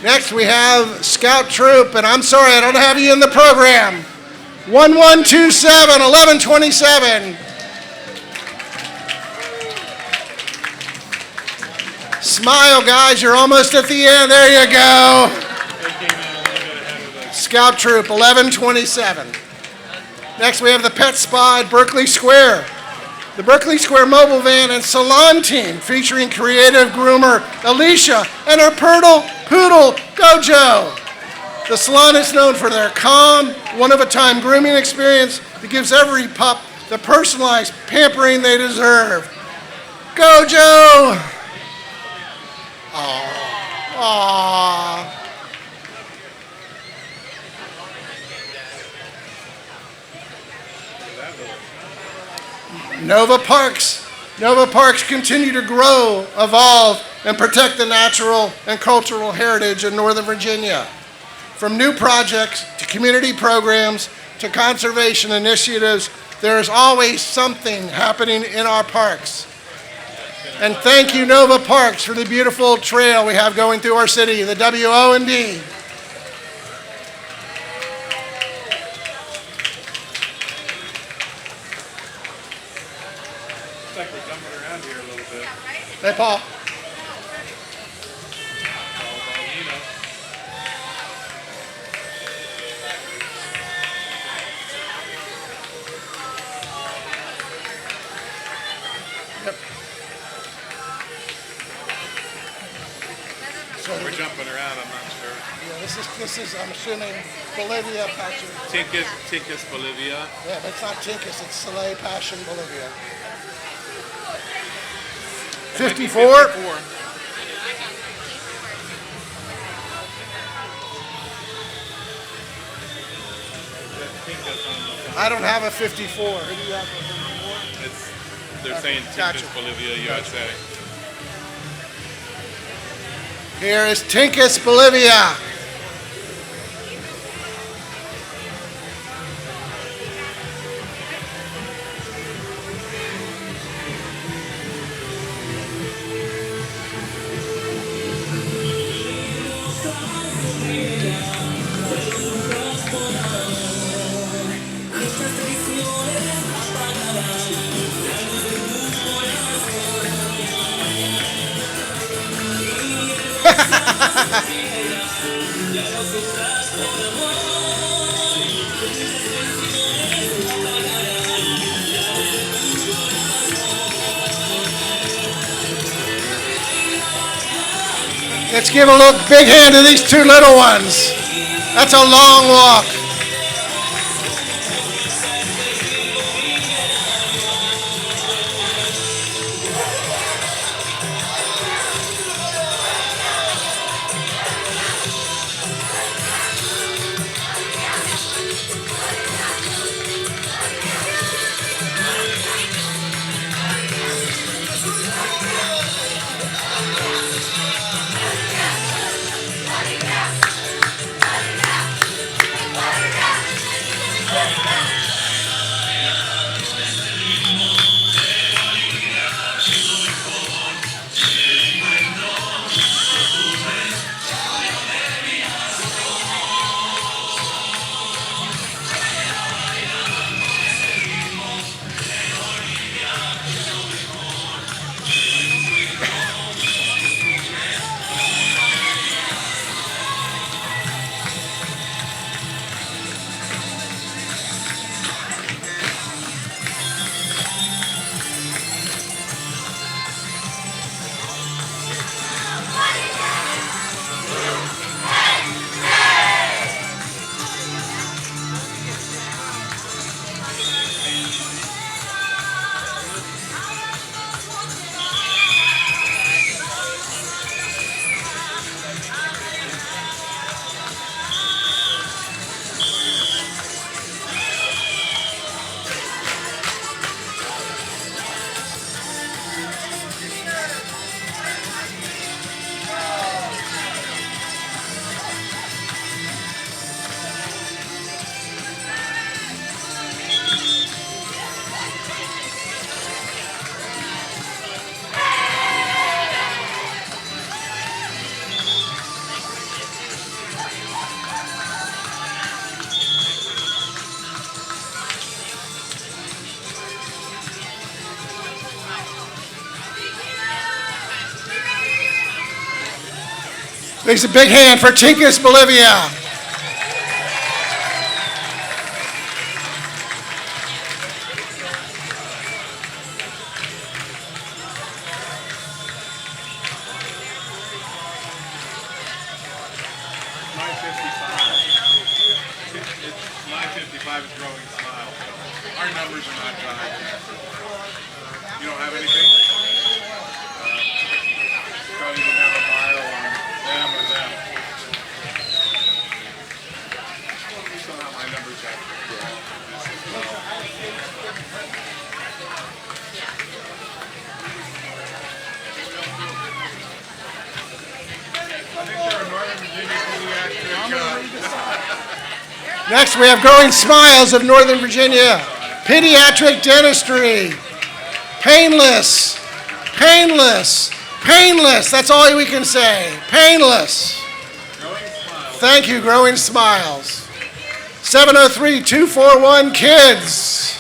Next, we have Scout Troop, and I'm sorry, I don't have you in the program. 1127, 1127. Smile, guys, you're almost at the end. There you go. They came in a little bit ahead of us. Scout Troop, 1127. Next, we have the Pet Spa at Berkeley Square. The Berkeley Square mobile van and salon team featuring creative groomer Alicia and her poodle Gojo. The salon is known for their calm, one-of-a-time grooming experience that gives every pup the personalized pampering they deserve. Gojo! Aww. Nova Parks. Nova Parks continue to grow, evolve, and protect the natural and cultural heritage of Northern Virginia. From new projects to community programs to conservation initiatives, there is always something happening in our parks. And thank you, Nova Parks, for the beautiful trail we have going through our city, the WO&D. Looks like we're jumping around here a little bit. Hey, Paul. All about, you know. So, We're jumping around, I'm not sure. yeah, this is, I'm assuming, Bolivia Passion. Tincus Bolivia. Yeah, but it's not Tinkus, it's Soleil Passion Bolivia. 54. 54. Tincus on I don't have a 54. the- They're saying Gotcha. Tincus Bolivia, USA. Here is Tinkus Bolivia. Let's give a little big hand to these two little ones. That's a long walk. Please a big hand for Tinkus Bolivia. My 55 is growing smile. Our numbers are not tied. You don't have anything? Don't even have a mile on them or them. Somehow my numbers have to grow. I think they're a Northern Virginia pediatric. Next, we have Growing Smiles of Northern Virginia. Pediatric dentistry. Painless. Painless. Painless. That's all we can say. Painless. Thank you, Growing Smiles. 703-241 Kids.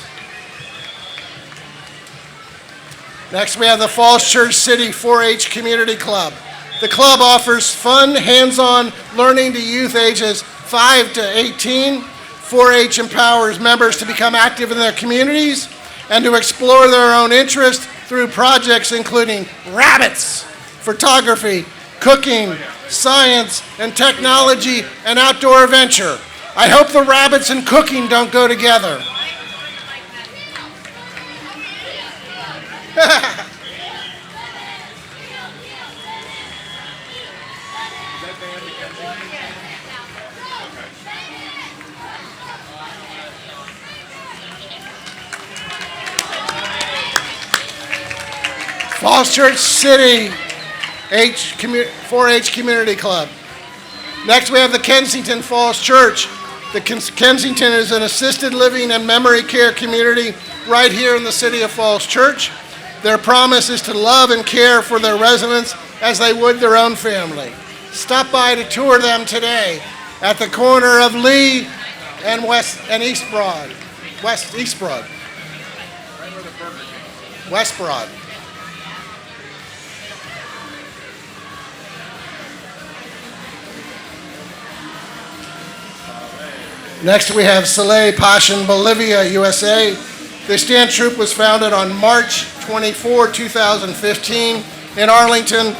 Next, we have the Falls Church City 4-H Community Club. The club offers fun, hands-on learning to youth ages 5 to 18. 4-H empowers members to become active in their communities and to explore their own interests through projects including rabbits, photography, cooking, science, and technology, and outdoor adventure. I hope the rabbits and cooking don't go together. Falls Church City 4-H Community Club. Next, we have the Kensington Falls Church. The Kensington is an assisted living and memory care community right here in the city of Falls Church. Their promise is to love and care for their residents as they would their own family. Stop by to tour them today at the corner of Lee and East Broad. West Broad. Next, we have Soleil Passion Bolivia, USA. This dance troupe was founded on March 24, 2015 in Arlington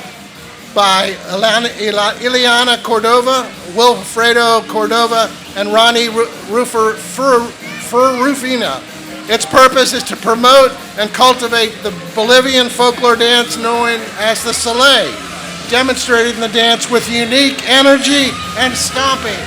by Ileana Cordova, Wilfredo Cordova, and Ronnie Rufina. Its purpose is to promote and cultivate the Bolivian folklore dance known as the Soleil, demonstrating the dance with unique energy and stomping.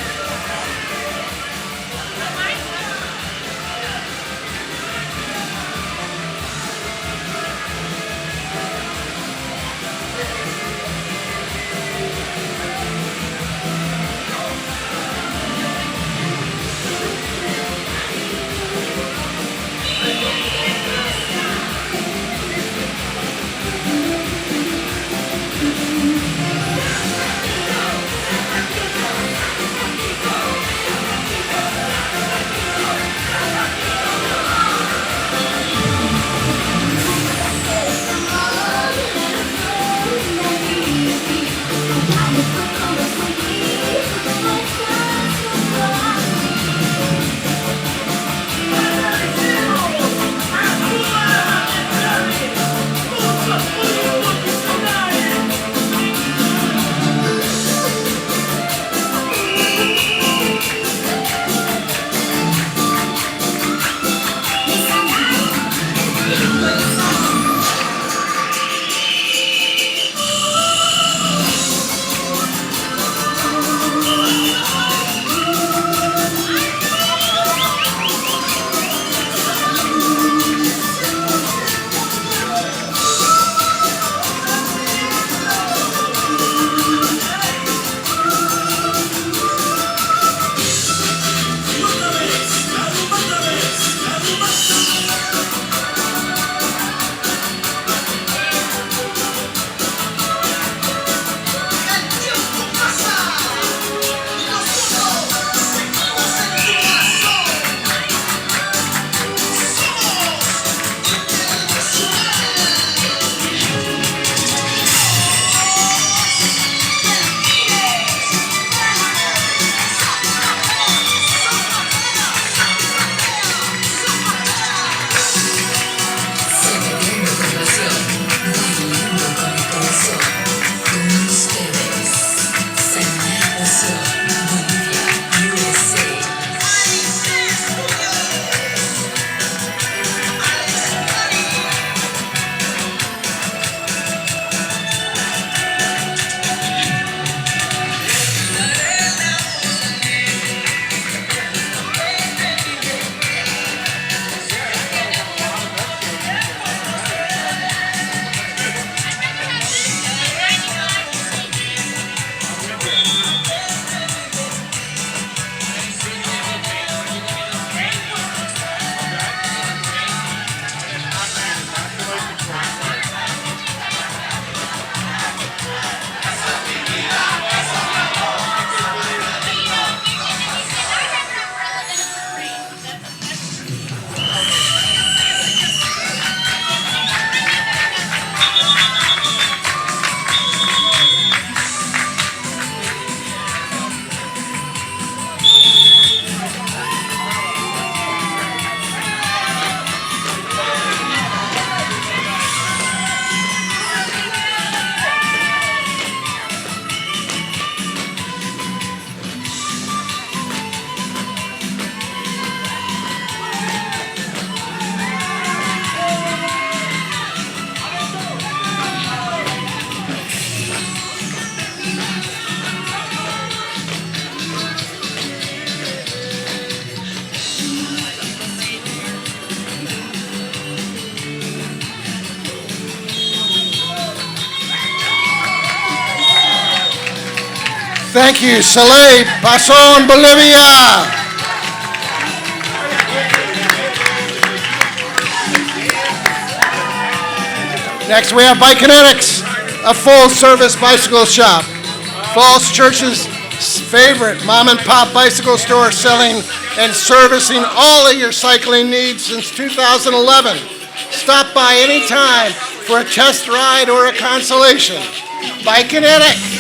Thank you. Soleil Pason, Bolivia. Next, we have Bikinetics, a full-service bicycle shop. Falls Church's favorite mom-and-pop bicycle store, selling and servicing all of your cycling needs since 2011. Stop by anytime for a test ride or a consultation. Bikinetic.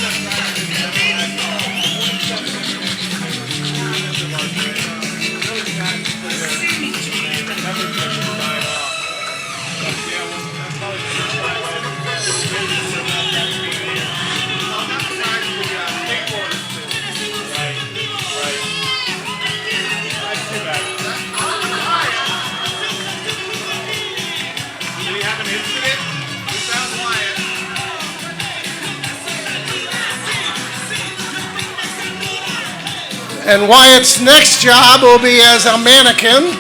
And Wyatt's next job will be as a mannequin.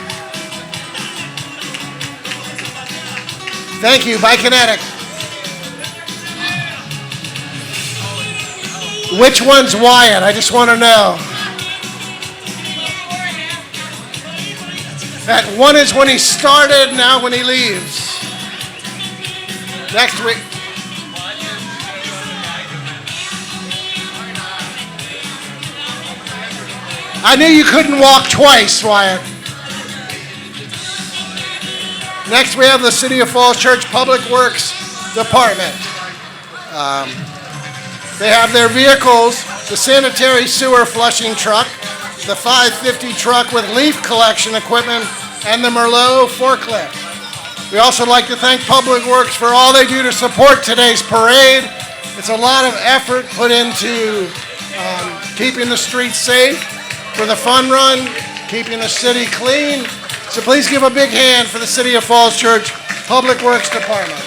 Thank you, Bikinetic. Which one's Wyatt? I just want to know. That one is when he started, now when he leaves. Next week. I knew you couldn't walk twice, Wyatt. Next, we have the City of Falls Church Public Works Department. They have their vehicles, the sanitary sewer flushing truck, the 550 truck with leaf collection equipment, and the Merlot forklift. We also like to thank Public Works for all they do to support today's parade. It's a lot of effort put into keeping the streets safe, for the fun run, keeping the city clean. So please give a big hand for the City of Falls Church Public Works Department.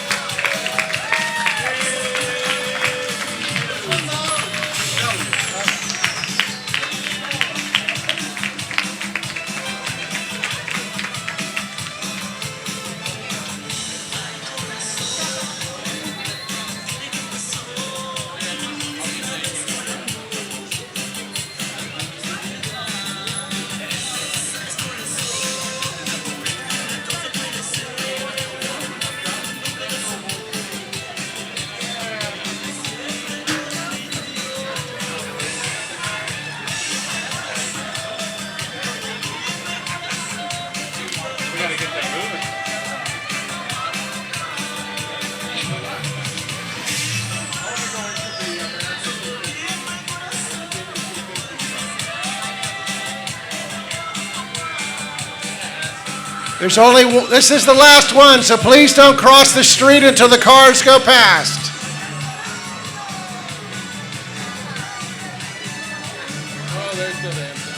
This is the last one, so please don't cross the street until the cars go past.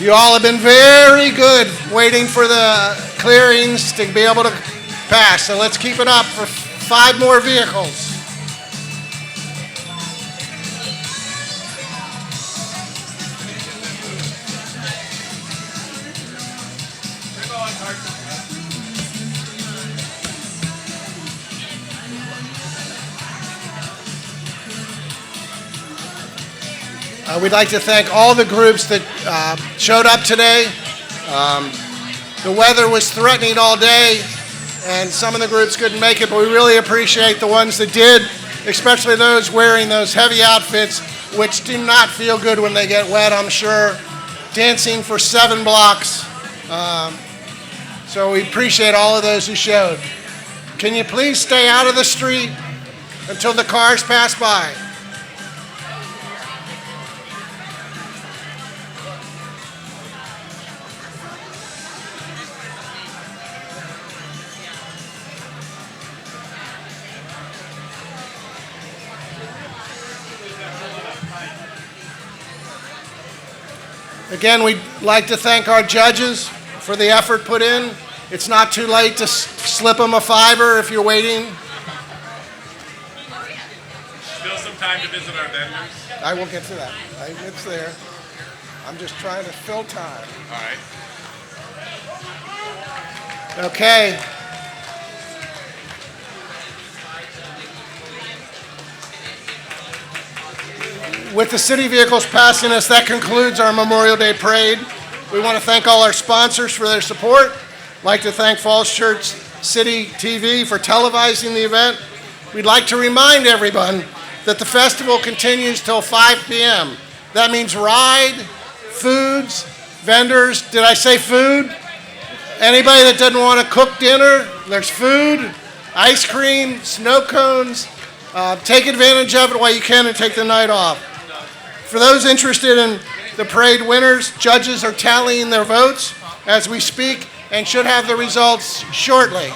You all have been very good waiting for the clearings to be able to pass, so let's keep it up for 5 more vehicles. We'd like to thank all the groups that showed up today. The weather was threatening all day, and some of the groups couldn't make it, but we really appreciate the ones that did, especially those wearing those heavy outfits, which do not feel good when they get wet, I'm sure. Dancing for 7 blocks. So we appreciate all of those who showed. Can you please stay out of the street until the cars pass by? Again, we'd like to thank our judges for the effort put in. It's not too late to slip them a $5 if you're waiting. Still some time to visit our vendors. I will get to that. It's there. I'm just trying to fill time. All right. Okay. With the city vehicles passing us, that concludes our Memorial Day Parade. We want to thank all our sponsors for their support. I'd like to thank Falls Church City TV for televising the event. We'd like to remind everyone that the festival continues till 5 p.m. That means ride, foods, vendors. Did I say food? Anybody that doesn't want to cook dinner, there's food, ice cream, snow cones. Take advantage of it while you can and take the night off. For those interested in the parade winners, judges are tallying their votes as we speak and should have the results shortly.